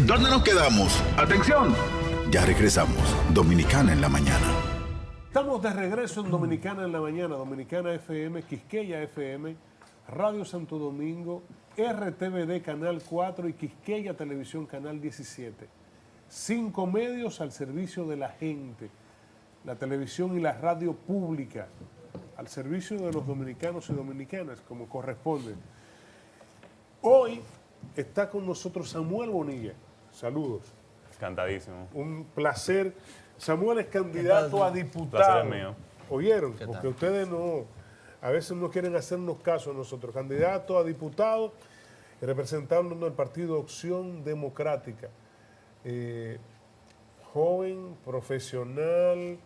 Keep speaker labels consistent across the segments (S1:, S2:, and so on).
S1: ¿Dónde nos quedamos? Atención. Ya regresamos. Dominicana en la mañana.
S2: Estamos de regreso en Dominicana en la mañana. Dominicana FM, Quisqueya FM, Radio Santo Domingo, RTVD Canal 4 y Quisqueya Televisión Canal 17. 5 medios al servicio de la gente. La televisión y la radio pública al servicio de los dominicanos y dominicanas, como corresponde. Hoy está con nosotros Samuel Bonilla. Saludos.
S3: Encantadísimo.
S2: Un placer. Samuel es candidato a diputado.
S3: Placer es mío.
S2: ¿Oyeron? Porque ustedes no, a veces no quieren hacernos caso a nosotros. Candidato a diputado, representando el partido Opción Democrática. Joven, profesional,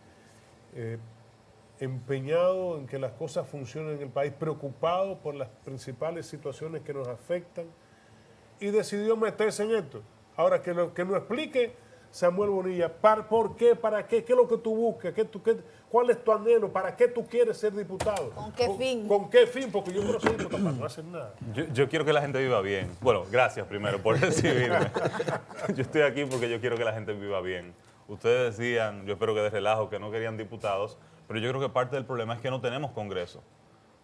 S2: empeñado en que las cosas funcionen en el país, preocupado por las principales situaciones que nos afectan y decidió meterse en esto. Ahora, que nos explique Samuel Bonilla, ¿por qué? ¿Para qué? ¿Qué es lo que tú buscas? ¿Cuál es tu anhelo? ¿Para qué tú quieres ser diputado?
S4: ¿Con qué fin?
S2: ¿Con qué fin? Porque yo quiero ser diputado para no hacer nada.
S3: Yo quiero que la gente viva bien. Bueno, gracias primero por recibirme. Yo estoy aquí porque yo quiero que la gente viva bien. Ustedes decían, yo espero que de relajo, que no querían diputados, pero yo creo que parte del problema es que no tenemos Congreso.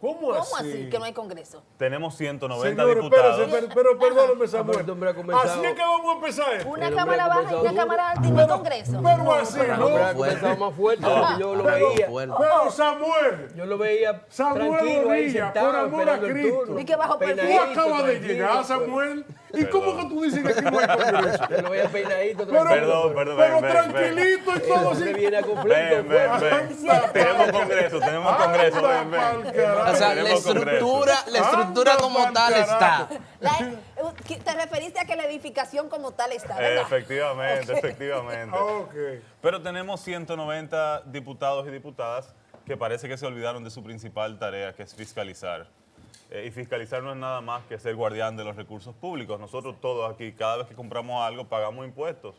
S2: ¿Cómo así?
S4: ¿Cómo así que no hay congreso?
S3: Tenemos 190
S2: Señores,
S3: diputados.
S2: espérese, pero perdóname, Samuel.
S5: Pero
S2: Así es que vamos a empezar esto.
S4: Una
S5: El
S4: cámara
S5: hombre ha
S4: baja y una
S5: comenzado
S4: cámara alta y no hay congreso.
S2: Pero así, ¿no?
S5: Hombre, ha comenzado más fuerte de lo que yo lo veía.
S2: Pero Samuel,
S5: Yo lo veía
S2: Samuel
S5: tranquilo ahí
S2: Bonilla,
S5: sentado,
S2: por amor a
S5: esperando el
S2: Cristo.
S5: turno.
S4: Y que bajo perfil.
S2: tú
S5: Peinadito,
S2: acabas de
S5: tranquilo,
S2: llegar, Samuel. ¿Y cómo que tú dices que aquí no hay congreso?
S5: Yo lo veía peinadito,
S2: Pero-
S5: tranquilo.
S3: Perdón,
S2: Pero
S3: ven.
S2: tranquilito y todo así.
S5: Se viene a conflicto.
S3: Ven. Tenemos Congreso, ven.
S2: Anda pa'l carajo.
S6: O sea, la
S3: Tenemos Congreso.
S6: estructura
S2: Anda
S6: como
S2: pa'l
S6: tal está.
S2: carajo.
S4: Te referiste a que la edificación como tal está, ¿verdad?
S3: Efectivamente.
S2: Ok.
S3: Pero tenemos 190 diputados y diputadas que parece que se olvidaron de su principal tarea, que es fiscalizar. Y fiscalizar no es nada más que ser guardián de los recursos públicos. Nosotros todos aquí, cada vez que compramos algo, pagamos impuestos.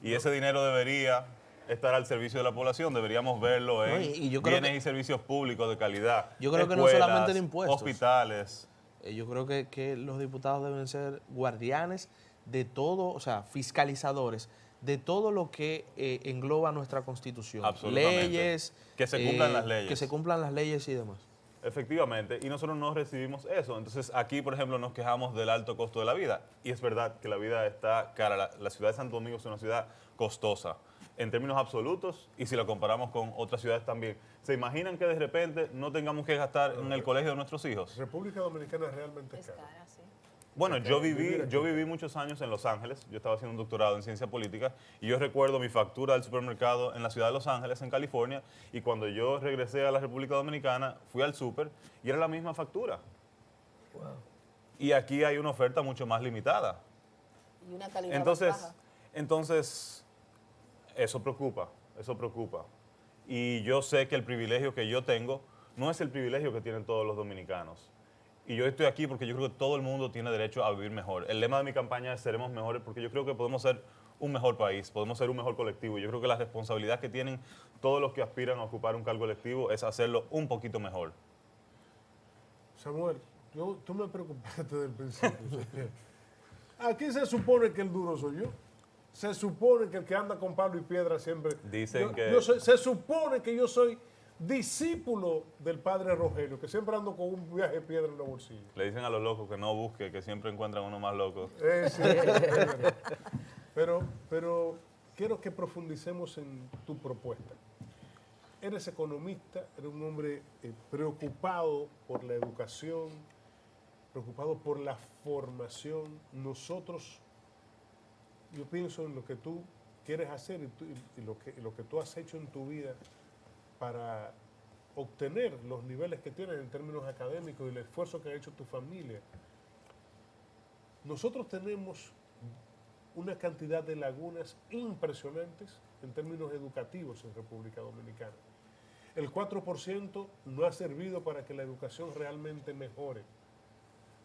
S3: Y ese dinero debería estar al servicio de la población. Deberíamos verlo en
S6: No, y yo creo
S3: bienes y servicios públicos de calidad.
S6: Yo creo que no
S3: escuelas,
S6: solamente en impuestos.
S3: hospitales.
S6: Yo creo que los diputados deben ser guardianes de todo, o sea, fiscalizadores de todo lo que engloba nuestra Constitución.
S3: Absolutamente.
S6: Leyes.
S3: Que se cumplan las leyes.
S6: Que se cumplan las leyes y demás.
S3: Efectivamente, y nosotros no recibimos eso. Entonces aquí, por ejemplo, nos quejamos del alto costo de la vida. Y es verdad que la vida está cara. La ciudad de Santo Domingo es una ciudad costosa en términos absolutos y si la comparamos con otras ciudades también. ¿Se imaginan que de repente no tengamos que gastar en el colegio de nuestros hijos?
S2: República Dominicana realmente es
S4: Es
S2: cara.
S4: cara, sí.
S3: Bueno, yo viví muchos años en Los Ángeles. Yo estaba haciendo un doctorado en ciencia política y yo recuerdo mi factura del supermercado en la ciudad de Los Ángeles, en California, y cuando yo regresé a la República Dominicana, fui al súper y era la misma factura. Y aquí hay una oferta mucho más limitada.
S4: Y una calidad más baja.
S3: Entonces, eso preocupa. Y yo sé que el privilegio que yo tengo no es el privilegio que tienen todos los dominicanos. Y yo estoy aquí porque yo creo que todo el mundo tiene derecho a vivir mejor. El lema de mi campaña es Seremos Mejores porque yo creo que podemos ser un mejor país, podemos ser un mejor colectivo. Yo creo que la responsabilidad que tienen todos los que aspiran a ocupar un cargo electivo es hacerlo un poquito mejor.
S2: Samuel, tú me preocupaste desde el principio. Aquí se supone que el duro soy yo. Se supone que el que anda con palo y piedra siempre...
S3: Dicen
S2: se supone que yo soy discípulo del padre Rogelio, que siempre ando con un viaje de piedra en los bolsillos.
S3: Le dicen a los locos que no busque, que siempre encuentran uno más loco.
S2: Sí, es verdad. Pero quiero que profundicemos en tu propuesta. Eres economista, eres un hombre preocupado por la educación, preocupado por la formación. Nosotros, yo pienso en lo que tú quieres hacer y lo que tú has hecho en tu vida para obtener los niveles que tienes en términos académicos y el esfuerzo que ha hecho tu familia. Nosotros tenemos una cantidad de lagunas impresionantes en términos educativos en República Dominicana. El 4% no ha servido para que la educación realmente mejore.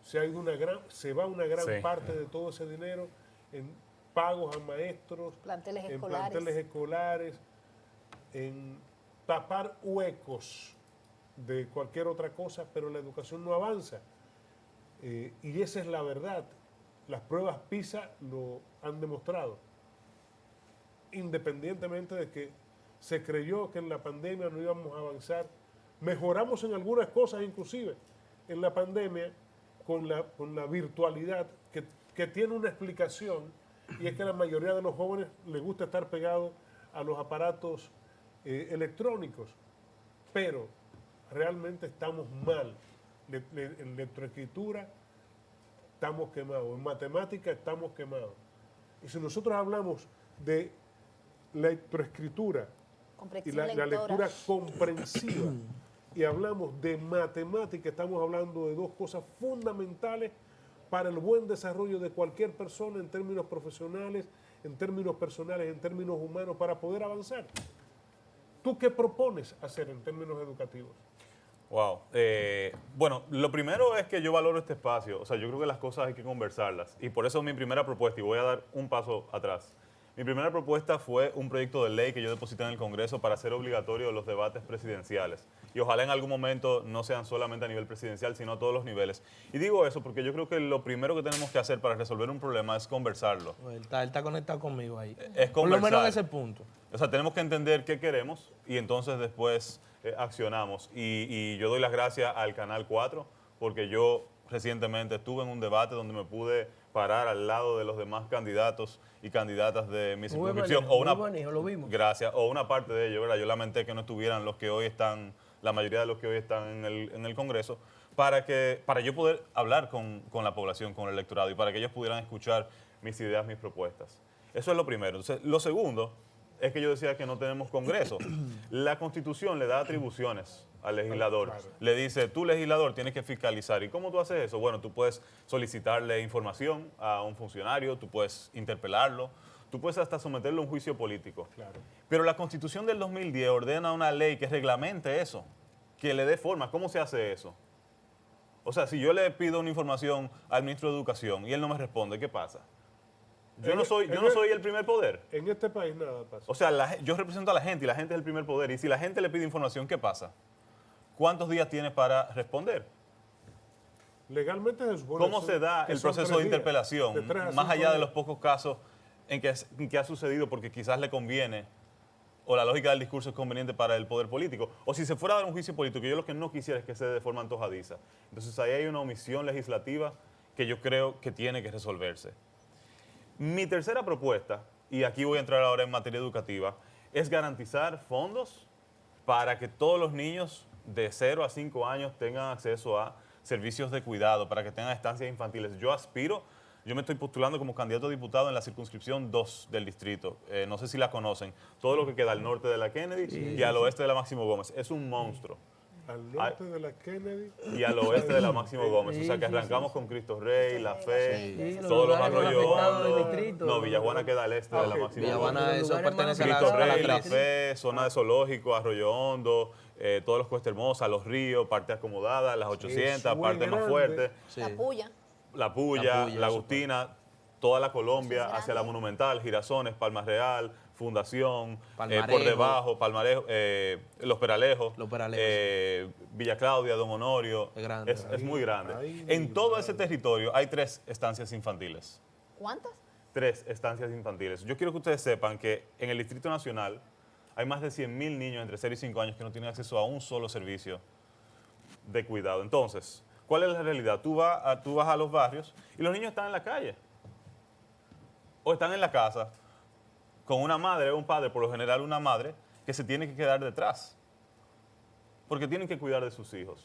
S2: Se va una gran parte de todo ese dinero en pagos a maestros,
S4: Planteles
S2: en
S4: escolares.
S2: planteles escolares, en tapar huecos de cualquier otra cosa, pero la educación no avanza. Y esa es la verdad. Las pruebas PISA lo han demostrado. Independientemente de que se creyó que en la pandemia no íbamos a avanzar, mejoramos en algunas cosas, inclusive en la pandemia, con la virtualidad, que tiene una explicación, y es que la mayoría de los jóvenes les gusta estar pegados a los aparatos electrónicos, pero realmente estamos mal. En lectroescritura estamos quemados, en matemática estamos quemados. Y si nosotros hablamos de lectroescritura y
S4: Comprensión
S2: la
S4: lectora.
S2: lectura comprensiva y hablamos de matemática, estamos hablando de dos cosas fundamentales para el buen desarrollo de cualquier persona en términos profesionales, en términos personales, en términos humanos, para poder avanzar. ¿Tú qué propones hacer en términos educativos?
S3: Wow. Bueno, lo primero es que yo valoro este espacio. O sea, yo creo que las cosas hay que conversarlas. Y por eso mi primera propuesta, y voy a dar un paso atrás. Mi primera propuesta fue un proyecto de ley que yo deposité en el Congreso para hacer obligatorio los debates presidenciales. Y ojalá en algún momento no sean solamente a nivel presidencial, sino a todos los niveles. Y digo eso porque yo creo que lo primero que tenemos que hacer para resolver un problema es conversarlo.
S6: Él está conectado conmigo ahí.
S3: Es
S6: Por lo menos en
S3: conversar.
S6: ese punto.
S3: O sea, tenemos que entender qué queremos y entonces después accionamos. Y yo doy las gracias al Canal 4 porque yo recientemente estuve en un debate donde me pude parar al lado de los demás candidatos y candidatas de mi circunscripción.
S5: Muy manejo, lo vimos.
S3: Gracias. O una parte de ellos, ¿verdad? Yo lamenté que no estuvieran los que hoy están, la mayoría de los que hoy están en el Congreso, para yo poder hablar con la población, con el electorado y para que ellos pudieran escuchar mis ideas, mis propuestas. Eso es lo primero. Entonces, lo segundo es que yo decía que no tenemos Congreso. La Constitución le da atribuciones al legislador.
S2: Claro.
S3: Le dice, tú legislador tienes que fiscalizar. ¿Y cómo tú haces eso? Bueno, tú puedes solicitarle información a un funcionario, tú puedes interpelarlo, tú puedes hasta someterlo a un juicio político.
S2: Claro.
S3: Pero la Constitución del 2010 ordena una ley que reglamente eso, que le dé forma. ¿Cómo se hace eso? O sea, si yo le pido una información al ministro de Educación y él no me responde, ¿qué pasa? Yo no soy el primer poder.
S2: En este país nada pasa.
S3: O sea, yo represento a la gente y la gente es el primer poder. Y si la gente le pide información, ¿qué pasa? ¿Cuántos días tienes para responder?
S2: Legalmente se supone
S3: ¿Cómo se da
S2: que
S3: el
S2: son
S3: proceso
S2: 3
S3: de
S2: días,
S3: interpelación?
S2: de 3 a
S3: Más
S2: 5
S3: allá de
S2: días.
S3: los pocos casos en que ha sucedido porque quizás le conviene o la lógica del discurso es conveniente para el poder político. O si se fuera a dar un juicio político, yo lo que no quisiera es que se dé de forma antojadiza. Entonces ahí hay una omisión legislativa que yo creo que tiene que resolverse. Mi tercera propuesta, y aquí voy a entrar ahora en materia educativa, es garantizar fondos para que todos los niños de 0 a 5 años tengan acceso a servicios de cuidado, para que tengan estancias infantiles. Yo me estoy postulando como candidato a diputado en la circunscripción 2 del distrito. No sé si la conocen. Todo lo que queda al norte de la Kennedy y al oeste de la Máximo Gómez. Es un monstruo.
S2: Al norte de la Kennedy.
S3: Y al oeste de la Máximo Gómez. O sea que
S5: Sí,
S3: arrancamos con Cristo Rey, La Fe,
S5: Sí, los
S3: todos los
S5: lugares más
S3: arroyos
S5: afectados del
S3: hondos.
S5: distrito.
S3: No, Villajuana queda al este de la
S2: ok.
S3: Máximo
S6: Villajuana,
S3: Gómez.
S5: Los
S6: eso
S5: lugares
S6: pertenece a
S5: más
S6: la,
S3: Cristo
S6: a la
S3: Rey, La
S6: 3.
S3: Fe, zona de zoológico, Arroyo Hondo, todos los Cuesta Hermosa, Los Ríos, parte acomodada, las 800,
S2: Eso es
S3: parte más
S2: grande.
S3: fuerte,
S6: Sí.
S4: La puya.
S3: La Puya,
S6: Puya,
S3: La
S6: eso
S3: Agustina, toda la Colombia,
S4: Eso es
S3: hacia la
S4: grande.
S3: Monumental, Girasones, Palma Real, Fundación,
S6: Palmarejo.
S3: por debajo, Palmarejo, Los Peralejos,
S6: Los Peralejos,
S3: Villa Claudia, Don Honorio,
S6: Es grande.
S3: es muy grande.
S2: Ahí,
S3: En todo ese territorio hay 3 estancias infantiles.
S4: ¿Cuántas?
S3: 3 estancias infantiles. Yo quiero que ustedes sepan que en el Distrito Nacional hay más de 100.000 niños entre 0 y 5 años que no tienen acceso a un solo servicio de cuidado. Entonces, ¿cuál es la realidad? Tú vas a los barrios y los niños están en la calle o están en la casa con una madre o un padre, por lo general una madre, que se tiene que quedar detrás porque tienen que cuidar de sus hijos.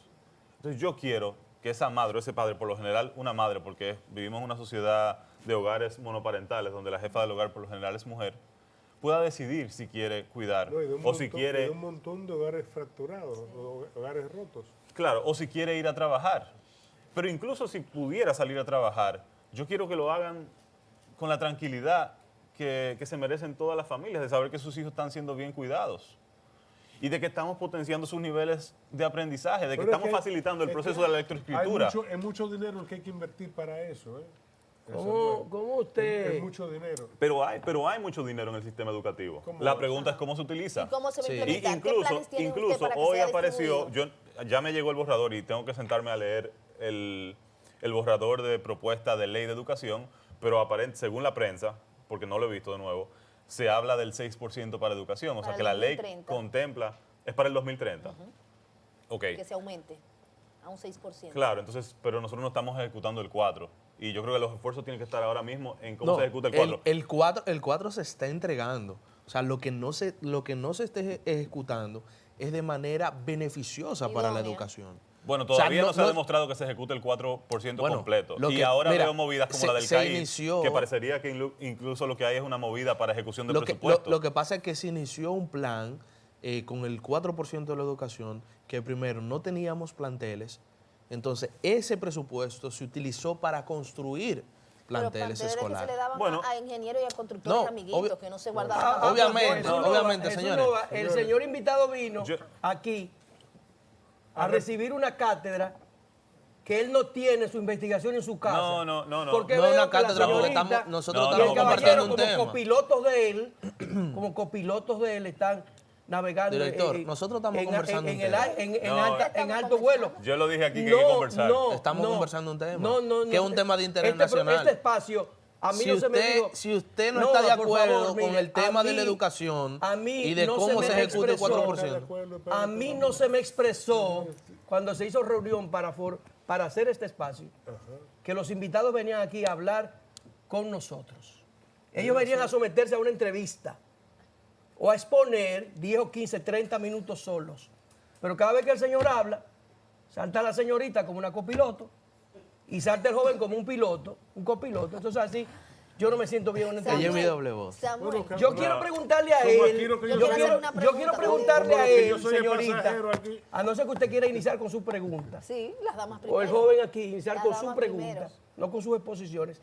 S3: Entonces yo quiero que esa madre o ese padre, por lo general una madre, porque vivimos en una sociedad de hogares monoparentales donde la jefa del hogar por lo general es mujer, pueda decidir si quiere cuidar
S2: No, y de un
S3: o si
S2: montón-
S3: quiere...
S2: y de un montón de hogares fracturados, hogares rotos.
S3: Claro, o si quiere ir a trabajar. Pero incluso si pudiera salir a trabajar, yo quiero que lo hagan con la tranquilidad que se merecen todas las familias, de saber que sus hijos están siendo bien cuidados. Y de que estamos potenciando sus niveles de aprendizaje, de que
S2: Pero es
S3: estamos
S2: que-
S3: facilitando el
S2: es que
S3: proceso de la electroescritura.
S2: Es mucho dinero el que hay que invertir para eso.
S5: ¿Cómo usted?
S2: Es mucho dinero.
S3: Pero hay mucho dinero en el sistema educativo.
S2: ¿Cómo?
S3: La pregunta es cómo se utiliza.
S4: ¿Y cómo se va a
S6: Sí.
S4: implementar?
S3: Y
S4: ¿Qué planes tiene usted
S3: incluso
S4: para que
S3: hoy
S4: sea
S3: apareció,
S4: distribuido?
S3: ya me llegó el borrador y tengo que sentarme a leer el borrador de propuesta de ley de educación, pero según la prensa, porque no lo he visto de nuevo, se habla del 6% para educación. O sea
S4: Para
S3: que
S4: el
S3: la ley
S4: 2030.
S3: contempla, es para el 2030. Ok.
S4: Que se aumente a un 6%.
S3: Claro, entonces, pero nosotros no estamos ejecutando el 4. Y yo creo que los esfuerzos tienen que estar ahora mismo en cómo
S6: No,
S3: se ejecuta el 4.
S6: el 4 se está entregando. O sea, lo que no se esté ejecutando es de manera beneficiosa para la
S4: Idónea.
S6: educación.
S3: Bueno,
S6: O sea,
S3: todavía no se ha demostrado que se ejecute el 4%
S6: Bueno,
S3: completo.
S6: lo
S3: Y
S6: que-
S3: ahora
S6: mira,
S3: veo movidas como
S6: se-
S3: la del
S6: se
S3: CAI,
S6: inició-
S3: que parecería que incluso lo que hay es una movida para ejecución de
S6: Lo que,
S3: presupuesto.
S6: lo que pasa es que se inició un plan con el 4% de la educación, que primero no teníamos planteles, entonces ese presupuesto se utilizó para construir
S4: Pero
S6: planteles
S4: que se le
S6: escolares.
S4: daban
S3: Bueno.
S4: a ingenieros y a constructores
S6: No,
S4: amiguitos,
S6: obvio-
S4: que no se guardaban.
S6: Obviamente,
S5: Jesús Nova,
S6: obviamente,
S5: Jesús
S6: señores.
S5: Nova, el señor invitado vino
S3: Yo-
S5: aquí a recibir una cátedra que él no tiene su investigación en su casa.
S3: No.
S5: Porque
S6: No
S5: veo
S6: una
S5: que la
S6: cátedra, porque
S5: señorita
S6: nosotros
S3: No,
S5: y el
S6: estamos compartiendo
S5: caballero
S6: un
S5: como
S6: tema.
S5: copilotos de él, como copilotos de él están navegando
S6: Director, nosotros estamos conversando un
S5: en, el
S6: tema.
S5: ai- en
S3: No,
S5: alta- en alto vuelo.
S3: Yo lo dije aquí que hay que conversar.
S6: Estamos conversando un tema,
S5: No,
S6: que es un tema de interés
S5: este,
S6: nacional.
S5: Este espacio, a mí
S6: Si
S5: no se me
S6: usted-
S5: dijo.
S6: si usted no está de
S5: por
S6: acuerdo
S5: favor,
S6: con
S5: mire,
S6: el tema
S5: a
S6: de la
S5: mí-
S6: educación
S5: a mí
S6: y de
S5: no
S6: cómo
S5: me
S6: se ejecuta el
S5: expresó.
S6: 4%.
S5: A mí no se me expresó cuando se hizo reunión para hacer este espacio, que los invitados venían aquí a hablar con nosotros. Ellos venían a someterse a una entrevista o a exponer 10 o 15, 30 minutos solos. Pero cada vez que el señor habla, salta la señorita como una copiloto y salta el joven como un piloto, un copiloto. Entonces así, yo no me siento bien en una
S6: Ella
S5: entrevista.
S6: es mi doble voz.
S4: Samuel,
S5: Yo quiero preguntarle a
S2: Como
S5: él,
S2: aquí lo que yo
S5: yo
S2: soy-
S5: quiero,
S4: una
S5: yo
S4: pregunta.
S5: quiero preguntarle
S2: Como
S5: a
S2: que yo
S5: él,
S2: soy el
S5: señorita,
S2: pasajero aquí.
S5: a no ser que usted quiera iniciar con su pregunta,
S4: sí, las damas primero.
S5: o el joven aquí iniciar
S4: Las
S5: con su
S4: damas
S5: pregunta,
S4: primero.
S5: no con sus exposiciones.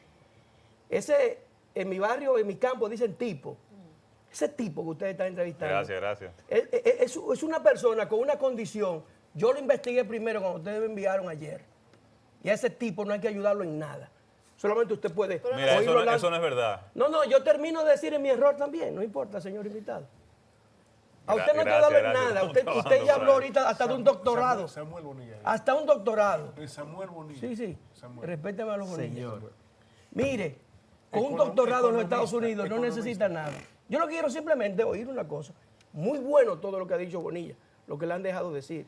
S5: Ese, en mi barrio, en mi campo, dicen tipo. Ese tipo que ustedes están entrevistando.
S3: Gracias.
S5: Es una persona con una condición. Yo lo investigué primero cuando ustedes me enviaron ayer. Y a ese tipo no hay que ayudarlo en nada. Solamente usted puede
S3: Mira,
S5: oírlo hablar.
S3: eso no es verdad.
S5: No, yo termino de decir en mi error también, no importa, señor invitado. A usted no hay que
S3: Gracias,
S5: darle
S3: gracias.
S5: nada.
S3: Estamos
S5: Usted
S3: trabajando
S5: ya habló
S3: para
S5: ahorita hasta de un doctorado.
S2: Samuel Bonilla.
S5: Hasta un doctorado.
S2: Samuel Bonilla.
S5: Sí.
S2: Samuel.
S5: Respéteme a los bonitos.
S6: Señor.
S5: Mire, con un doctorado en los Estados Unidos no necesita nada. Yo no quiero simplemente oír una cosa. Muy bueno todo lo que ha dicho Bonilla, lo que le han dejado decir.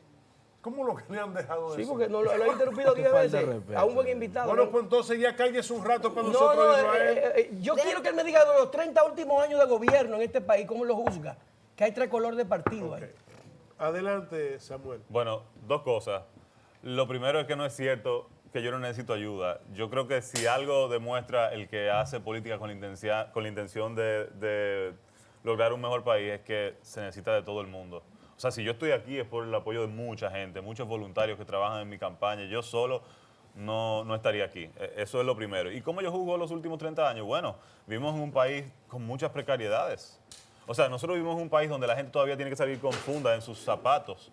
S2: ¿Cómo lo que le han dejado
S5: Sí,
S2: decir?
S5: porque no lo he interrumpido 10
S6: falta de
S5: veces
S6: respeto.
S5: a un buen invitado.
S2: Bueno,
S5: ¿no?
S2: pues entonces ya cállese un rato para
S5: No,
S2: nosotros irnos a él.
S5: yo quiero que él me diga de los 30 últimos años de gobierno en este país, cómo lo juzga. Que hay tres colores de partido ahí.
S2: Adelante, Samuel.
S3: Bueno, dos cosas. Lo primero es que no es cierto que yo no necesito ayuda. Yo creo que si algo demuestra el que hace política con la intención de lograr un mejor país es que se necesita de todo el mundo. O sea, si yo estoy aquí es por el apoyo de mucha gente, muchos voluntarios que trabajan en mi campaña. Yo solo no estaría aquí. Eso es lo primero. ¿Y cómo yo juzgo los últimos 30 años? Bueno, vivimos en un país con muchas precariedades. O sea, nosotros vivimos en un país donde la gente todavía tiene que salir con funda en sus zapatos,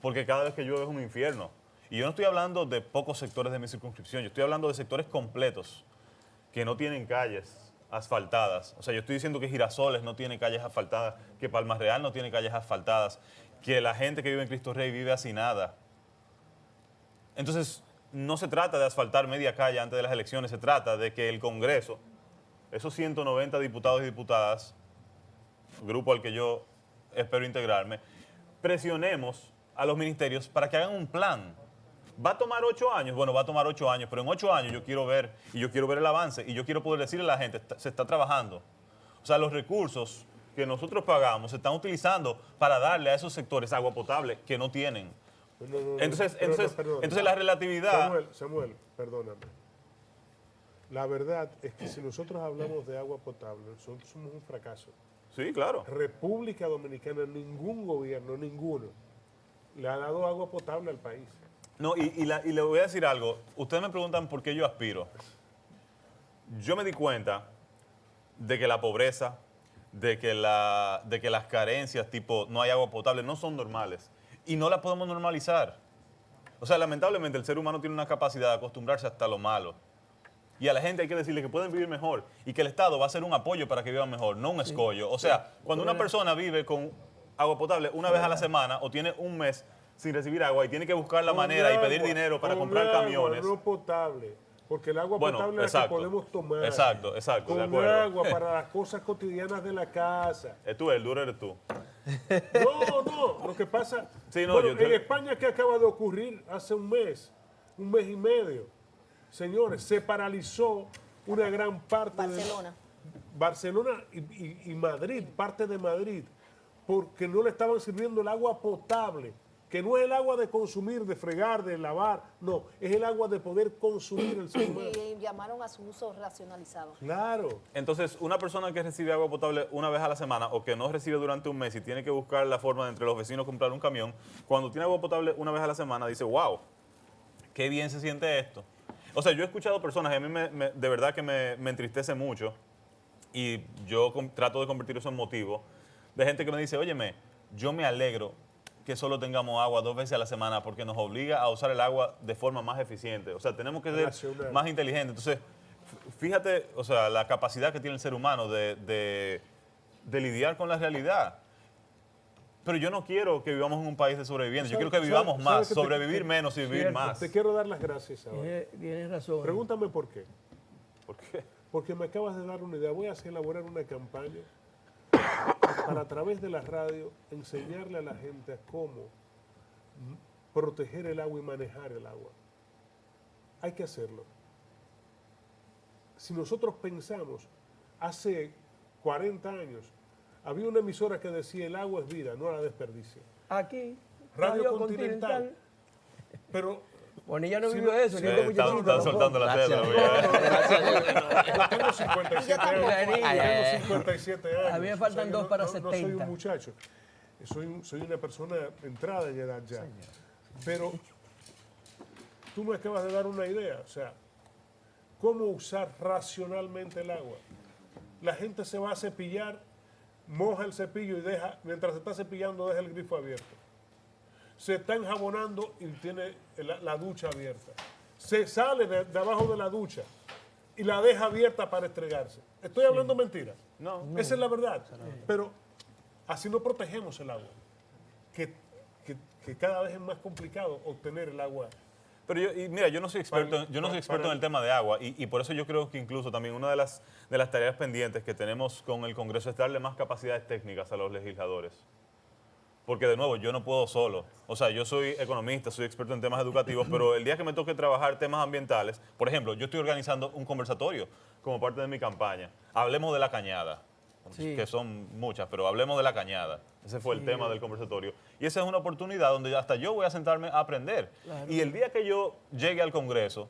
S3: porque cada vez que llueve es un infierno. Y yo no estoy hablando de pocos sectores de mi circunscripción, yo estoy hablando de sectores completos que no tienen calles asfaltadas. O sea, yo estoy diciendo que Girasoles no tiene calles asfaltadas, que Palmas Real no tiene calles asfaltadas, que la gente que vive en Cristo Rey vive hacinada. Entonces, no se trata de asfaltar media calle antes de las elecciones, se trata de que el Congreso, esos 190 diputados y diputadas, grupo al que yo espero integrarme, presionemos a los ministerios para que hagan un plan. ¿Va a tomar 8 años? Bueno, va a tomar 8 años, pero en 8 años yo quiero ver el avance y yo quiero poder decirle a la gente, se está trabajando. O sea, los recursos que nosotros pagamos se están utilizando para darle a esos sectores agua potable que no tienen.
S2: No,
S3: Entonces
S2: perdona.
S3: la relatividad...
S2: Samuel, perdóname. La verdad es que si nosotros hablamos de agua potable, nosotros somos un fracaso.
S3: Sí, claro.
S2: República Dominicana, ningún gobierno, ninguno, le ha dado agua potable al país.
S3: No, y le voy a decir algo. Ustedes me preguntan por qué yo aspiro. Yo me di cuenta de que la pobreza, de que las carencias, tipo no hay agua potable, no son normales. Y no las podemos normalizar. O sea, lamentablemente el ser humano tiene una capacidad de acostumbrarse hasta lo malo. Y a la gente hay que decirle que pueden vivir mejor y que el Estado va a ser un apoyo para que vivan mejor, no un escollo. O sea, cuando una persona vive con agua potable una vez a la semana o tiene un mes sin recibir agua y tiene que buscar la manera y pedir dinero para comprar camiones.
S2: No potable. Porque el agua
S3: Bueno,
S2: potable es la que podemos tomar.
S3: Exacto, de
S2: Con
S3: acuerdo.
S2: agua para las cosas cotidianas de la casa.
S3: El duro eres tú.
S2: No, lo que pasa...
S3: Sí, no,
S2: bueno,
S3: yo te-
S2: en España, ¿qué acaba de ocurrir hace un mes y medio? Señores, se paralizó una gran parte
S4: Barcelona.
S2: Barcelona y Madrid, parte de Madrid, porque no le estaban sirviendo el agua potable, que no es el agua de consumir, de fregar, de lavar, no, es el agua de poder consumir el ser humano.
S4: Y llamaron a su uso racionalizado.
S2: Claro.
S3: Entonces, una persona que recibe agua potable una vez a la semana o que no recibe durante un mes y tiene que buscar la forma de entre los vecinos comprar un camión, cuando tiene agua potable una vez a la semana dice, wow, qué bien se siente esto. O sea, yo he escuchado personas y a mí de verdad que me entristece mucho y yo trato de convertir eso en motivo de gente que me dice, óyeme, yo me alegro que solo tengamos agua 2 veces a la semana porque nos obliga a usar el agua de forma más eficiente. O sea, tenemos que ser
S2: Racional.
S3: más inteligentes. Entonces, fíjate, o sea, la capacidad que tiene el ser humano de lidiar con la realidad. Pero yo no quiero que vivamos en un país de sobrevivientes. Yo quiero que vivamos
S2: ¿Sabes
S3: más,
S2: que te-
S3: sobrevivir menos y vivir
S5: Cierto.
S3: más.
S2: Te quiero dar las gracias ahora.
S5: Tienes razón.
S2: Pregúntame por qué.
S3: ¿Por qué?
S2: Porque me acabas de dar una idea. Voy a elaborar una campaña para a través de la radio enseñarle a la gente a cómo proteger el agua y manejar el agua. Hay que hacerlo. Si nosotros pensamos, hace 40 años, había una emisora que decía el agua es vida, no la desperdicie.
S5: Aquí,
S2: Radio Continental. Pero
S5: Bonilla no
S2: Sí,
S5: vivió eso, ni
S3: Sí,
S5: este
S3: están
S5: muchachito.
S3: soltando la
S6: Gracias.
S3: tela. mira.
S6: Gracias a Dios.
S2: yo tengo 57 años.
S5: Ay,
S2: Tengo 57 años.
S5: A mí me faltan
S2: que
S5: 2 para
S2: no soy
S5: 70.
S2: un muchacho. Soy una persona entrada en edad ya. Pero tú me acabas de dar una idea. O sea, cómo usar racionalmente el agua. La gente se va a cepillar, moja el cepillo y deja, mientras se está cepillando, deja el grifo abierto. Se está enjabonando y tiene la ducha abierta. Se sale de abajo de la ducha y la deja abierta para estregarse. Estoy hablando mentiras.
S3: No.
S2: Esa es la verdad. Pero así no protegemos el agua. Que cada vez es más complicado obtener el agua.
S3: Pero mira, yo no soy experto, yo no soy experto en el tema de agua y por eso yo creo que incluso también una de las tareas pendientes que tenemos con el Congreso es darle más capacidades técnicas a los legisladores. Porque de nuevo, yo no puedo solo. O sea, yo soy economista, soy experto en temas educativos, pero el día que me toque trabajar temas ambientales, por ejemplo, yo estoy organizando un conversatorio como parte de mi campaña. Hablemos de la cañada,
S5: Sí.
S3: que son muchas, pero hablemos de la cañada. Ese fue el tema del conversatorio. Y esa es una oportunidad donde hasta yo voy a sentarme a aprender.
S5: Claro.
S3: Y el día que yo llegue al Congreso,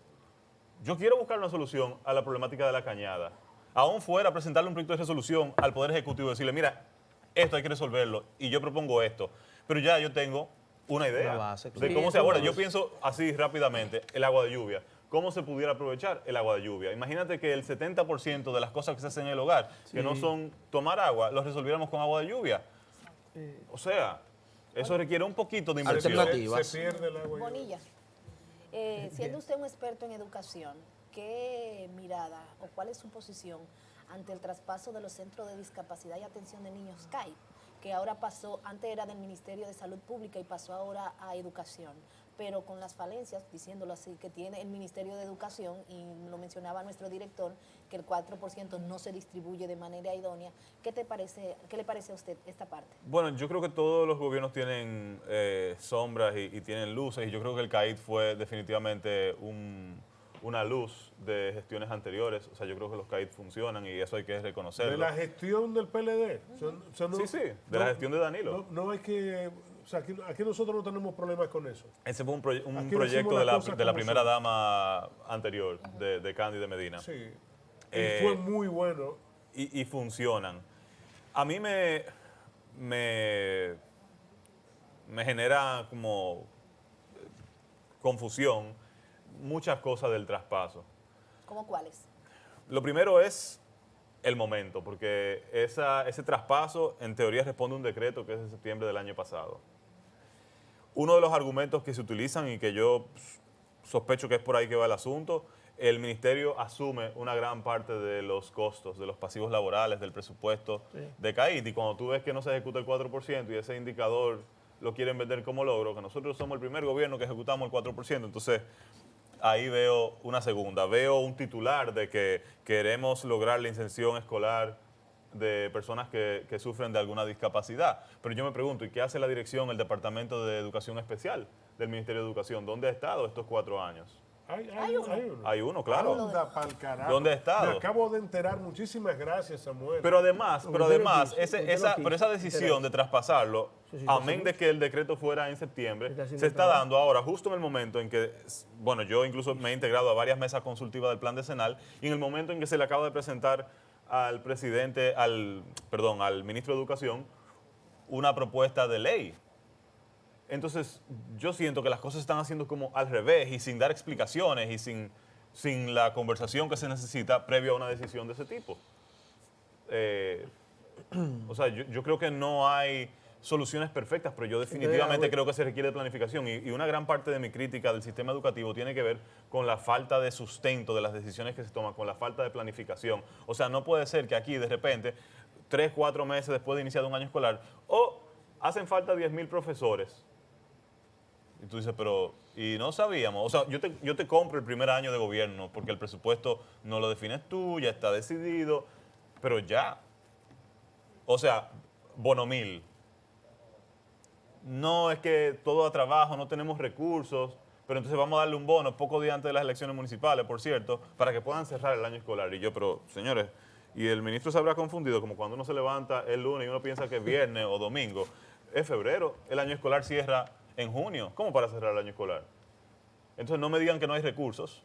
S3: yo quiero buscar una solución a la problemática de la cañada. Aún fuera presentarle un proyecto de resolución al Poder Ejecutivo y decirle, mira, esto hay que resolverlo y yo propongo esto. Pero ya yo tengo una idea
S6: Una base,
S3: de
S6: claro.
S3: cómo
S5: Sí,
S3: se aborda.
S5: una
S3: Yo
S5: base.
S3: pienso así rápidamente, el agua de lluvia. ¿Cómo se pudiera aprovechar el agua de lluvia? Imagínate que el 70% de las cosas que se hacen en el hogar, que no son tomar agua, los resolviéramos con agua de lluvia. O sea, eso requiere un poquito de inversión.
S6: Alternativas.
S2: Se pierde el agua.
S4: Bonilla, siendo usted un experto en educación, ¿qué mirada o cuál es su posición ante el traspaso de los centros de discapacidad y atención de niños CAI, que ahora pasó, antes era del Ministerio de Salud Pública y pasó ahora a Educación, pero con las falencias, diciéndolo así, que tiene el Ministerio de Educación, y lo mencionaba nuestro director, que el 4% no se distribuye de manera idónea? ¿Qué le parece a usted esta parte?
S3: Bueno, yo creo que todos los gobiernos tienen sombras y tienen luces, y yo creo que el CAID fue definitivamente una luz de gestiones anteriores. O sea, yo creo que los CAID funcionan y eso hay que reconocerlo.
S2: De la gestión del PLD.
S3: Sí, sí, de la gestión de Danilo.
S2: No hay que... O sea, aquí nosotros no tenemos problemas con eso.
S3: Ese fue un
S2: Aquí
S3: proyecto
S2: decimos
S3: de
S2: las cosas
S3: la
S2: como
S3: primera
S2: son.
S3: dama anterior, de Cándida Medina.
S2: Sí.
S3: Eh,
S2: Y fue muy bueno.
S3: Y funcionan. A mí me genera como confusión muchas cosas del traspaso.
S4: ¿Cómo cuáles?
S3: Lo primero es el momento, porque ese traspaso en teoría responde a un decreto que es de septiembre del año pasado. Uno de los argumentos que se utilizan y que yo sospecho que es por ahí que va el asunto, el ministerio asume una gran parte de los costos, de los pasivos laborales, del presupuesto de CAID. Y cuando tú ves que no se ejecuta el 4% y ese indicador lo quieren vender como logro, que nosotros somos el primer gobierno que ejecutamos el 4%, entonces ahí veo una segunda. Veo un titular de que queremos lograr la inserción escolar de personas que sufren de alguna discapacidad. Pero yo me pregunto, ¿y qué hace la dirección, el Departamento de Educación Especial del Ministerio de Educación? ¿Dónde ha estado estos 4 años?
S2: Hay uno.
S3: Hay uno, claro.
S2: Anda pa'l carajo.
S3: ¿Dónde ha estado?
S2: Me acabo de enterar. Muchísimas gracias, Samuel.
S3: Pero además, esa decisión de traspasarlo,
S5: sí,
S3: amén de que el decreto fuera en septiembre,
S5: Está haciendo
S3: se está
S5: trabajo.
S3: dando ahora, justo en el momento en que, bueno, yo incluso me he integrado a varias mesas consultivas del plan decenal, y en el momento en que se le acaba de presentar al al ministro de Educación, una propuesta de ley. Entonces, yo siento que las cosas se están haciendo como al revés y sin dar explicaciones y sin la conversación que se necesita previo a una decisión de ese tipo. O sea, yo creo que no hay soluciones perfectas, pero yo definitivamente creo que se requiere de planificación. Y una gran parte de mi crítica del sistema educativo tiene que ver con la falta de sustento de las decisiones que se toman, con la falta de planificación. O sea, no puede ser que aquí de repente, 3, 4 meses después de iniciar un año escolar, hacen falta 10.000 profesores. Y tú dices, pero, y no sabíamos. O sea, yo te compro el primer año de gobierno porque el presupuesto no lo defines tú, ya está decidido, pero ya. O sea, bono 1000. No es que todo a trabajo, no tenemos recursos, pero entonces vamos a darle un bono pocos días antes de las elecciones municipales, por cierto, para que puedan cerrar el año escolar. Y yo, pero, señores, y el ministro se habrá confundido, como cuando uno se levanta el lunes y uno piensa que es viernes o domingo. Es febrero, el año escolar cierra en junio. ¿Cómo para cerrar el año escolar? Entonces no me digan que no hay recursos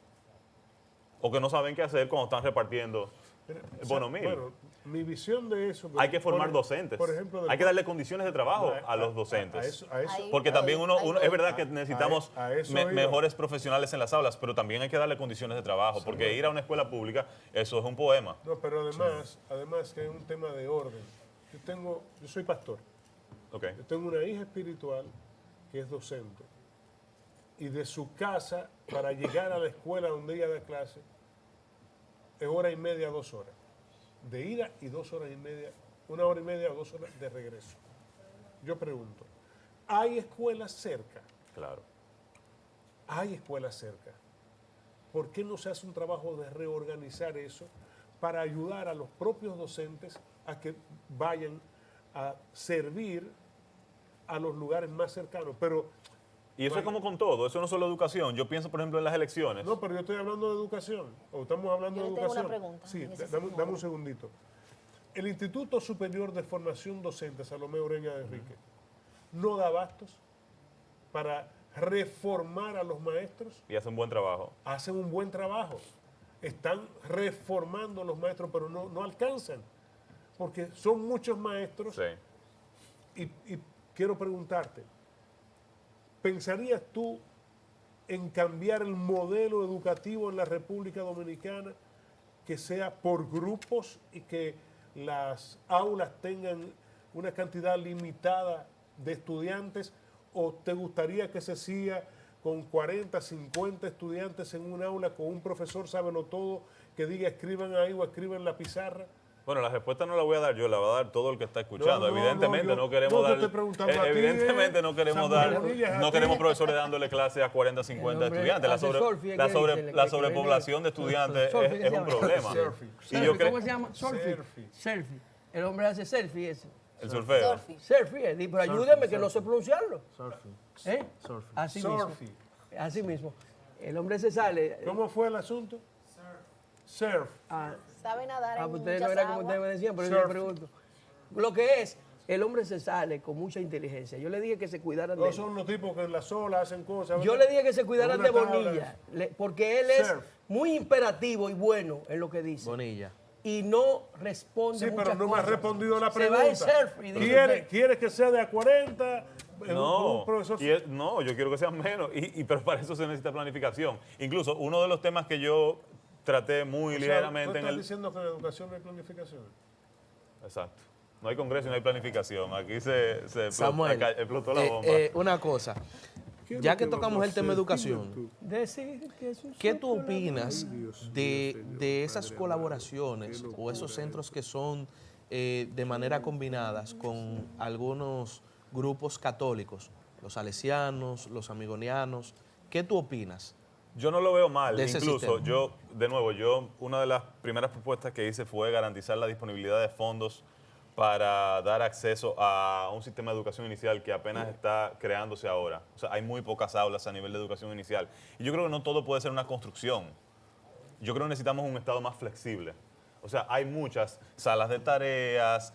S3: o que no saben qué hacer cuando están repartiendo el bono 1000.
S2: Bueno, mi visión de eso...
S3: Hay que formar docentes.
S2: Por ejemplo,
S3: hay que darle condiciones de trabajo a los docentes. Porque también es verdad que necesitamos mejores profesionales en las aulas, pero también hay que darle condiciones de trabajo, porque ir a una escuela pública, eso es un poema.
S2: No, pero además que es un tema de orden. Yo soy pastor.
S3: Okay.
S2: Yo tengo una hija espiritual que es docente. Y de su casa, para llegar a la escuela donde ella da clase, es 1h30, 2 horas. De ida y 2 horas y media, 1h30 o 2 horas de regreso. Yo pregunto, ¿hay escuelas cerca?
S3: Claro.
S2: Hay escuelas cerca. ¿Por qué no se hace un trabajo de reorganizar eso para ayudar a los propios docentes a que vayan a servir a los lugares más cercanos? Pero
S3: y eso es como con todo, eso no es solo educación. Yo pienso, por ejemplo, en las elecciones.
S2: no, pero yo estoy hablando de educación. ¿O estamos hablando de
S4: Yo le tengo
S2: educación?
S4: una pregunta
S2: Sí,
S4: en ese
S2: dame
S4: sentido.
S2: un segundito. El Instituto Superior de Formación Docente, Salomé Ureña de Enrique, no da bastos para reformar a los maestros.
S3: Y hacen buen trabajo.
S2: Hacen un buen trabajo. Están reformando a los maestros, pero no alcanzan. Porque son muchos maestros.
S3: Sí.
S2: Y quiero preguntarte, ¿pensarías tú en cambiar el modelo educativo en la República Dominicana, que sea por grupos y que las aulas tengan una cantidad limitada de estudiantes? ¿O te gustaría que se siga con 40, 50 estudiantes en un aula con un profesor sábelo todo que diga escriban ahí o escriban en la pizarra?
S3: Bueno, la respuesta no la voy a dar yo, la va a dar todo el que está escuchando. Evidentemente no
S2: yo
S3: queremos
S2: te
S3: dar.
S2: estoy preguntando a ti,
S3: Evidentemente no queremos
S2: Samuel
S3: dar.
S2: Bonilla, a
S3: No
S2: ti.
S3: queremos profesores dándole clase a 40, 50
S5: El hombre
S3: estudiantes.
S5: hace surfing, ¿qué dicen?
S3: La
S5: Que
S3: sobrepoblación de estudiantes
S5: Surfing,
S3: es
S5: se
S3: un
S5: llama.
S3: problema.
S2: Surfing.
S3: Y yo creo.
S5: ¿Cómo se llama? Surfing.
S2: Surfing.
S5: Selfie. El hombre hace selfie ese.
S3: El surfeo.
S4: Surfing.
S5: Selfie, pero ayúdeme que no sé pronunciarlo.
S6: Surfing.
S5: ¿Eh?
S6: Surfing.
S5: Así
S2: Surfing.
S5: mismo. Así mismo. El hombre se sale.
S2: ¿Cómo fue el asunto? Surf.
S4: ¿Sabe nadar en
S5: Pues ustedes no
S4: muchas
S5: era como
S4: aguas?
S5: ustedes me decían, pero yo
S2: Surfing.
S5: le pregunto. Lo que es, el hombre se sale con mucha inteligencia. Yo le dije que se cuidaran de
S2: No
S5: él.
S2: son los tipos que en la sola hacen cosas.
S5: Yo
S2: ¿verdad?
S5: le dije que se cuidaran
S2: Con
S5: de
S2: una tabla.
S5: Bonilla, porque él es
S2: Surf.
S5: muy imperativo y bueno en lo que dice.
S6: Bonilla.
S5: Y no responde
S2: Sí, pero
S5: muchas
S2: no me ha
S5: cosas.
S2: respondido la
S5: Se
S2: pregunta.
S5: va en surf y dice usted,
S2: ¿Quiere que sea de a 40?
S3: No,
S2: Un profesor.
S3: no, yo quiero que sean menos, pero para eso se necesita planificación. Incluso uno de los temas que yo traté muy
S2: O sea, ¿tú
S3: ligeramente en
S2: estás
S3: el...
S2: diciendo que en educación no hay planificación?
S3: Exacto. No hay congreso y no hay planificación. Aquí se
S6: Samuel,
S3: explotó la bomba.
S6: una cosa.
S2: ¿Qué es
S6: Ya
S2: lo
S6: que
S2: vamos
S6: tocamos
S2: a
S6: el tema
S2: hacer?
S6: educación,
S2: Dime tú.
S5: decir que es un
S6: ¿qué tú
S5: soplo
S6: opinas
S2: Dios
S6: de,
S2: mío, Señor,
S6: de esas
S2: Padre
S6: colaboraciones
S2: amado, qué
S6: o esos
S2: locura
S6: centros que son de manera combinadas con algunos grupos católicos, los salesianos, los amigonianos? ¿Qué tú opinas
S3: Yo no lo veo mal.
S6: de ese
S3: Incluso
S6: sistema.
S3: una de las primeras propuestas que hice fue garantizar la disponibilidad de fondos para dar acceso a un sistema de educación inicial que apenas está creándose ahora. O sea, hay muy pocas aulas a nivel de educación inicial. Y yo creo que no todo puede ser una construcción. Yo creo que necesitamos un Estado más flexible. O sea, hay muchas salas de tareas,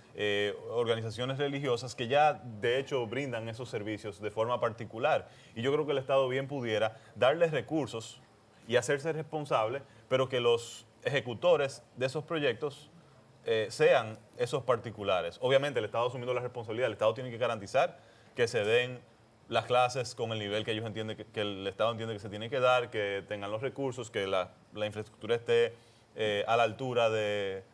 S3: organizaciones religiosas que ya de hecho brindan esos servicios de forma particular. Y yo creo que el Estado bien pudiera darles recursos y hacerse responsable, pero que los ejecutores de esos proyectos sean esos particulares. Obviamente el Estado asumiendo la responsabilidad, el Estado tiene que garantizar que se den las clases con el nivel que ellos entienden, que el Estado entiende que se tiene que dar, que tengan los recursos, que la infraestructura esté a la altura de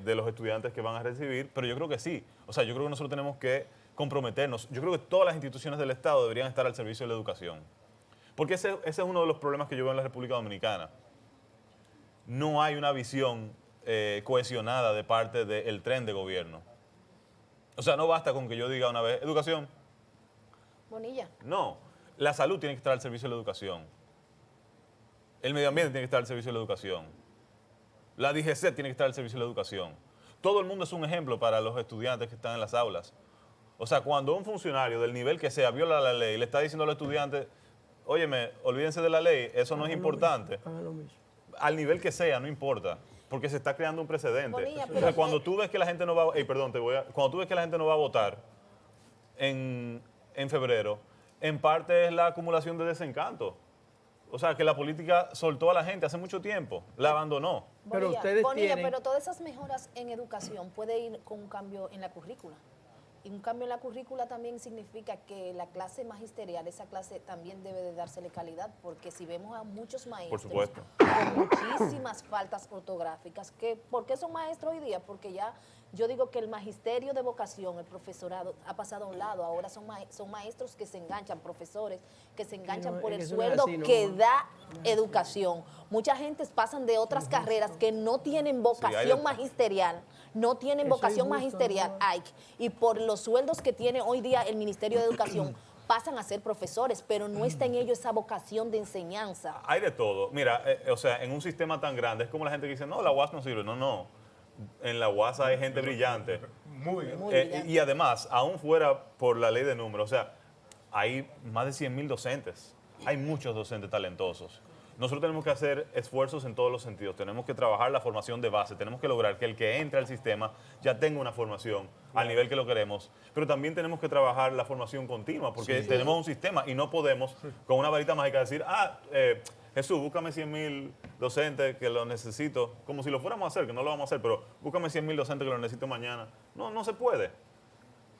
S3: los estudiantes que van a recibir, pero yo creo que sí. O sea, yo creo que nosotros tenemos que comprometernos. Yo creo que todas las instituciones del Estado deberían estar al servicio de la educación. Porque ese es uno de los problemas que yo veo en la República Dominicana. No hay una visión cohesionada de parte del tren de gobierno. O sea, no basta con que yo diga una vez, educación.
S4: Bonilla.
S3: No, la salud tiene que estar al servicio de la educación. El medio ambiente tiene que estar al servicio de la educación. La DGC tiene que estar al servicio de la educación. Todo el mundo es un ejemplo para los estudiantes que están en las aulas. O sea, cuando un funcionario del nivel que sea viola la ley y le está diciendo a los estudiantes, óyeme, olvídense de la ley, eso no es importante.
S5: Hagan lo mismo.
S3: Al nivel que sea, no importa, porque se está creando un precedente.
S4: Bonilla,
S3: O
S4: pero
S3: sea, cuando tú ves que la gente no va, cuando tú ves que la gente no va a votar en febrero, en parte es la acumulación de desencanto. O sea, que la política soltó a la gente hace mucho tiempo, la abandonó.
S5: Pero
S4: Bonilla,
S5: ustedes
S4: Bonilla,
S5: tienen-
S4: pero todas esas mejoras en educación puede ir con un cambio en la currícula. Y un cambio en la currícula también significa que la clase magisterial, esa clase también debe de dársele calidad, porque si vemos a muchos maestros
S3: supuesto.
S4: con muchísimas faltas ortográficas, ¿por qué son maestros hoy día? Porque ya yo digo que el magisterio de vocación, el profesorado, ha pasado a un lado. Ahora son maestros que se enganchan, profesores que se enganchan
S5: no,
S4: por
S5: es que
S4: el
S5: eso no es
S4: sueldo
S5: así, no.
S4: que da educación. Mucha gente pasan de otras carreras que no tienen vocación magisterial, no tienen
S5: Eso es
S4: vocación
S5: injusto,
S4: magisterial,
S5: ¿no?
S4: Ike, y por los sueldos que tiene hoy día el Ministerio de Educación pasan a ser profesores, pero no está en ellos esa vocación de enseñanza.
S3: Hay de todo. Mira, o sea, en un sistema tan grande es como la gente que dice, no, la UAS no sirve. No, no. En la UAS hay gente brillante.
S2: Muy bien.
S4: Muy brillante.
S3: Y además, aún fuera por la ley de números, o sea, hay más de 100.000 docentes. Hay muchos docentes talentosos. Nosotros tenemos que hacer esfuerzos en todos los sentidos. Tenemos que trabajar la formación de base. Tenemos que lograr que el que entre al sistema ya tenga una formación al nivel que lo queremos. Pero también tenemos que trabajar la formación continua, porque tenemos un sistema y no podemos con una varita mágica decir, Jesús, búscame 100.000 docentes que lo necesito, como si lo fuéramos a hacer, que no lo vamos a hacer, pero búscame 100.000 docentes que lo necesito mañana. No, no se puede.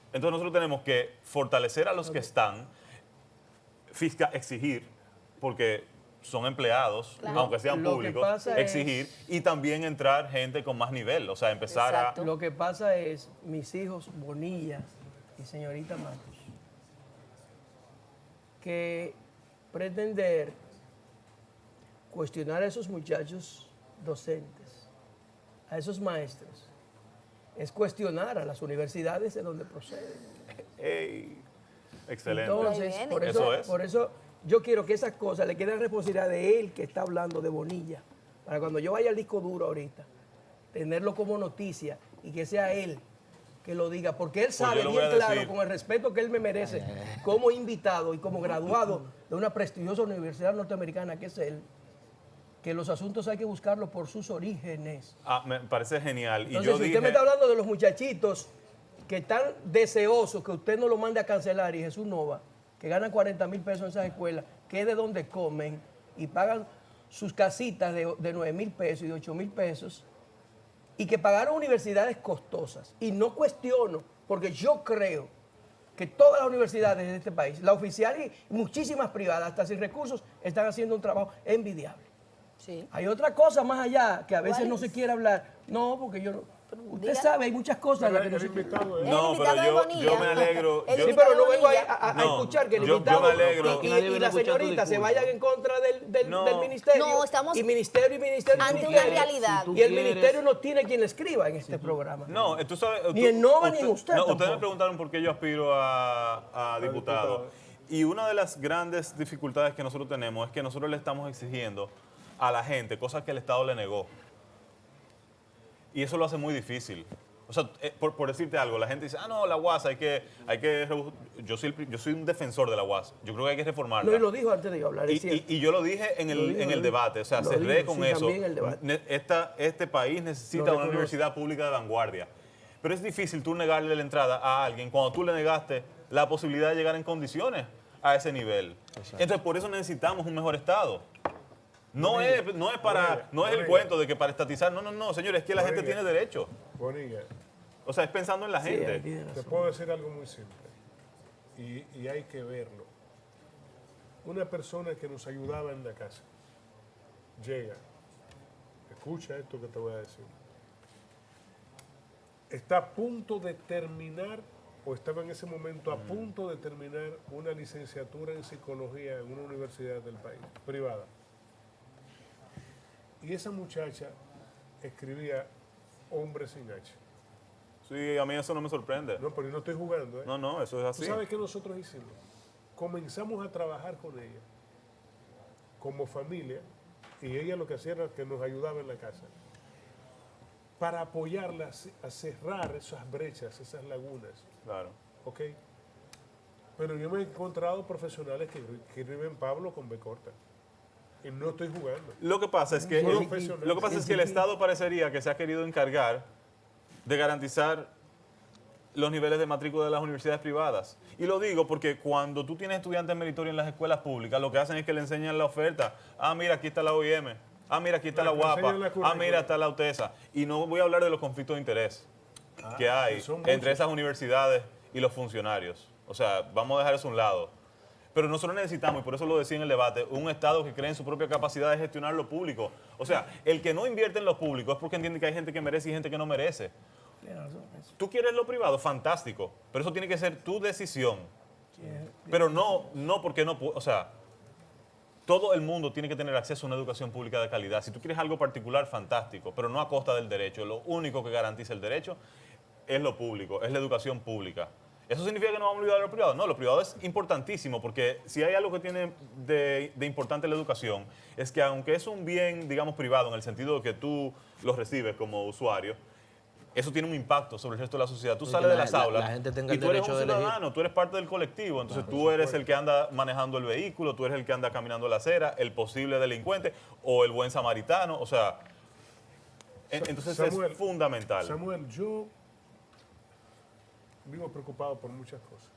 S3: Entonces nosotros tenemos que fortalecer a los que están, exigir, porque son empleados,
S4: Claro.
S3: aunque sean
S5: Lo que
S3: públicos,
S5: pasa
S3: exigir y también entrar gente con más nivel, o sea, empezar
S4: Exacto.
S5: Lo que pasa es, mis hijos Bonilla y señorita Matos, que pretender cuestionar a esos muchachos docentes, a esos maestros, es cuestionar a las universidades de donde proceden.
S3: ¡Ey! Excelente.
S5: Entonces,
S4: viene.
S5: por eso yo quiero que esas cosas le queden responsabilidad de él que está hablando de Bonilla, para cuando yo vaya al disco duro ahorita, tenerlo como noticia y que sea él que lo diga, porque él sabe
S3: yo lo voy
S5: bien
S3: a
S5: claro,
S3: decir.
S5: con el respeto que él me merece, como invitado y como graduado de una prestigiosa universidad norteamericana que es él, que los asuntos hay que buscarlos por sus orígenes.
S3: Me parece genial. Y
S5: Entonces,
S3: yo
S5: si
S3: dije,
S5: usted me está hablando de los muchachitos que están deseosos que usted no lo mande a cancelar y Jesús Nova, que ganan 40,000 pesos en esas escuelas, que es de donde comen y pagan sus casitas de 9,000 pesos y de 8,000 pesos, y que pagaron universidades costosas. Y no cuestiono, porque yo creo que todas las universidades de este país, la oficial y muchísimas privadas, hasta sin recursos, están haciendo un trabajo envidiable.
S4: Sí.
S5: Hay otra cosa más allá que a veces
S4: ¿Cuál
S5: no
S4: es?
S5: se quiere hablar. No, porque yo no. Usted
S4: dígalo.
S5: sabe, hay muchas cosas en las que no
S2: El
S5: se quiere.
S2: invitado es-
S3: No,
S4: El
S3: pero
S4: invitado de
S3: yo
S4: Bonilla.
S3: me alegro.
S4: El
S5: Sí,
S3: yo-
S5: pero no vengo
S4: Bonilla.
S5: a
S3: No,
S5: escuchar que el
S3: yo
S5: invitado
S3: me alegro.
S5: y
S6: Nadie
S5: la
S6: viene a escuchar tu
S5: señorita se
S6: discurso.
S5: vayan en contra del
S3: No.
S5: ministerio.
S4: No, estamos
S5: y ministerio y ministerio. y
S4: ante una
S5: ministerio.
S4: realidad.
S6: Si tú
S5: Y el
S6: quieres-
S5: ministerio no tiene quien le escriba en este programa.
S3: No, tú sabes.
S5: Ni en Nova ni en usted
S3: No, ustedes
S5: tampoco.
S3: me preguntaron por qué yo aspiro a diputado. Y una de las grandes dificultades que nosotros tenemos es que nosotros le estamos exigiendo a la gente cosas que el Estado le negó. Y eso lo hace muy difícil. O sea, por decirte algo, la gente dice, no, la UAS yo soy un defensor de la UAS. Yo creo que hay que reformarla.
S5: No, y lo dijo antes de yo hablar, es
S3: Y,
S5: cierto.
S3: y yo lo dije en el debate, o sea,
S5: Lo
S3: cerré
S5: dijo,
S3: con
S5: sí,
S3: eso.
S5: también en el debate.
S3: Este país necesita
S5: Lo
S3: una
S5: reconoce.
S3: universidad pública de vanguardia. Pero es difícil tú negarle la entrada a alguien cuando tú le negaste la posibilidad de llegar en condiciones a ese nivel. Entonces, por eso necesitamos un mejor Estado. No es el cuento de que para estatizar, no, señores, es que la gente tiene derecho.
S2: Bonilla,
S3: O sea, es pensando en la
S5: Sí,
S3: gente.
S5: tiene
S2: te
S5: razón.
S2: puedo decir algo muy simple y hay que verlo. Una persona que nos ayudaba en la casa llega, escucha esto que te voy a decir, está a punto de terminar o estaba en ese momento a punto de terminar una licenciatura en psicología en una universidad del país, privada. Y esa muchacha escribía Hombre sin H.
S3: Sí, a mí eso no me sorprende.
S2: No, pero yo no estoy jugando, ¿eh?
S3: No, eso es
S2: ¿Tú
S3: así.
S2: sabes qué nosotros hicimos? Comenzamos a trabajar con ella como familia y ella lo que hacía era que nos ayudaba en la casa para apoyarla a cerrar esas brechas, esas lagunas,
S3: Claro.
S2: ¿ok? Pero yo me he encontrado profesionales que escriben Pablo con B corta y no estoy jugando.
S3: Lo que pasa es que
S2: Soy profesional.
S3: el Estado parecería que se ha querido encargar de garantizar los niveles de matrícula de las universidades privadas. Y lo digo porque cuando tú tienes estudiantes meritorios en las escuelas públicas, lo que hacen es que le enseñan la oferta. Mira, aquí está la OIM. Mira, aquí está la
S2: Le
S3: UAPA.
S2: enseñan la currícula.
S3: Mira, está la UTESA. Y no voy a hablar de los conflictos de interés que hay
S2: son
S3: entre
S2: muchos.
S3: esas universidades y los funcionarios. O sea, vamos a dejar eso a un lado. Pero nosotros necesitamos, y por eso lo decía en el debate, un Estado que cree en su propia capacidad de gestionar lo público. O sea, el que no invierte en lo público es porque entiende que hay gente que merece y gente que no merece.
S5: Tiene razón, eso.
S3: Tú quieres lo privado, fantástico, pero eso tiene que ser tu decisión. Pero no porque no, o sea, todo el mundo tiene que tener acceso a una educación pública de calidad. Si tú quieres algo particular, fantástico, pero no a costa del derecho. Lo único que garantiza el derecho es lo público, es la educación pública. ¿Eso significa que no vamos a olvidar lo privado? No, lo privado es importantísimo porque si hay algo que tiene de importante la educación es que aunque es un bien, digamos, privado en el sentido de que tú lo recibes como usuario, eso tiene un impacto sobre el resto de la sociedad. Tú
S6: Y
S3: sales
S6: que
S3: de las aulas
S6: la gente tenga
S3: y
S6: el
S3: tú eres
S6: derecho
S3: un
S6: de elegir.
S3: ciudadano, tú eres parte del colectivo, entonces tú eres el que anda manejando el vehículo, tú eres el que anda caminando la acera, el posible delincuente o el buen samaritano, o sea, entonces
S2: Samuel,
S3: es fundamental.
S2: Samuel, yo vivo preocupado por muchas cosas.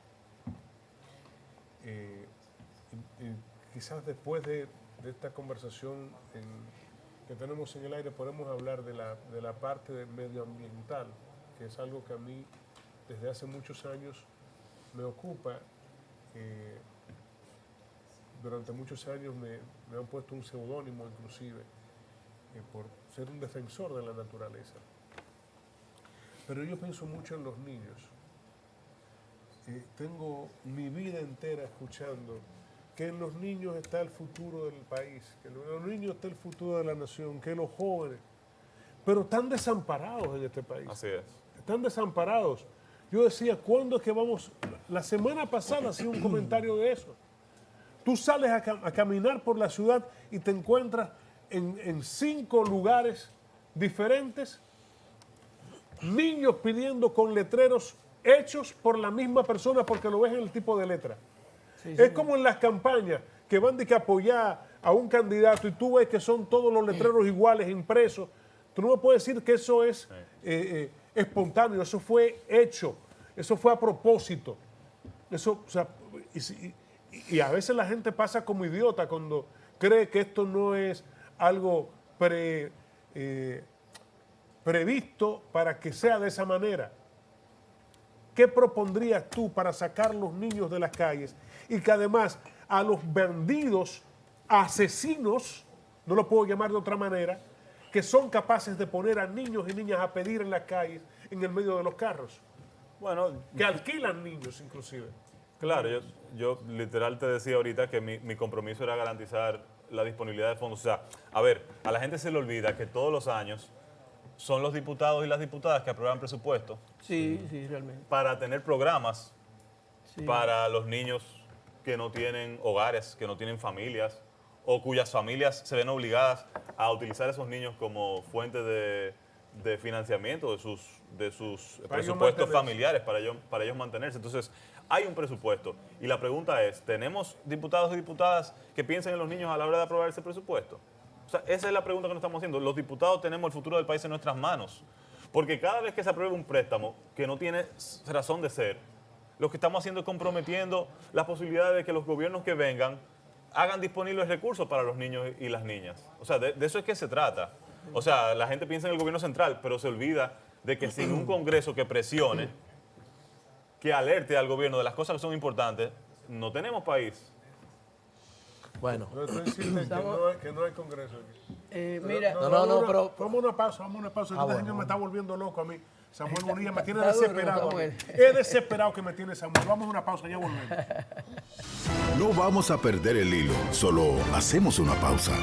S2: Y quizás después de esta conversación que tenemos en el aire podemos hablar de la parte medioambiental, que es algo que a mí desde hace muchos años me ocupa. Durante muchos años me han puesto un seudónimo inclusive por ser un defensor de la naturaleza. Pero yo pienso mucho en los niños. Tengo mi vida entera escuchando que en los niños está el futuro del país, que en los niños está el futuro de la nación, que los jóvenes, pero están desamparados en este país.
S3: Así es.
S2: Están desamparados. Yo decía, ¿cuándo es que vamos? La semana pasada hacía un comentario de eso. Tú sales a caminar por la ciudad y te encuentras en 5 lugares diferentes niños pidiendo con letreros hechos por la misma persona porque lo ves en el tipo de letra. Es como en las campañas que van de que apoyar a un candidato y tú ves que son todos los letreros iguales impresos. Tú no me puedes decir que eso es espontáneo, eso fue hecho, eso fue a propósito. Eso, o sea, y a veces la gente pasa como idiota cuando cree que esto no es algo previsto para que sea de esa manera. ¿Qué propondrías tú para sacar los niños de las calles y que además a los bandidos, asesinos, no lo puedo llamar de otra manera, que son capaces de poner a niños y niñas a pedir en las calles en el medio de los carros?
S3: Bueno,
S2: Que alquilan niños inclusive.
S3: claro, yo literal te decía ahorita que mi compromiso era garantizar la disponibilidad de fondos. O sea, a ver, a la gente se le olvida que todos los años son los diputados y las diputadas que aprueban presupuesto
S5: Sí, sí, realmente.
S3: para tener programas
S5: Sí.
S3: para los niños que no tienen hogares, que no tienen familias, o cuyas familias se ven obligadas a utilizar a esos niños como fuente de financiamiento de sus
S2: Para ellos
S3: presupuestos
S2: mantenerse.
S3: familiares, para ellos mantenerse. Entonces, hay un presupuesto. Y la pregunta es, ¿tenemos diputados y diputadas que piensen en los niños a la hora de aprobar ese presupuesto? O sea, esa es la pregunta que nos estamos haciendo. Los diputados tenemos el futuro del país en nuestras manos. Porque cada vez que se apruebe un préstamo que no tiene razón de ser, lo que estamos haciendo es comprometiendo la posibilidad de que los gobiernos que vengan hagan disponibles recursos para los niños y las niñas. O sea, de eso es que se trata. O sea, la gente piensa en el gobierno central, pero se olvida de que sin un Congreso que presione, que alerte al gobierno de las cosas que son importantes, no tenemos país.
S6: Bueno,
S2: Pero tú insistes que no hay Congreso aquí.
S5: Mira,
S6: pero-
S2: Vamos a una pausa, Este
S6: bueno,
S2: señor me está volviendo loco a mí. Samuel Bonilla me tiene
S5: está duro,
S2: desesperado.
S5: Samuel.
S2: Es desesperado que me tiene Samuel. Vamos a una pausa, ya volvemos.
S1: No vamos a perder el hilo, solo hacemos una pausa.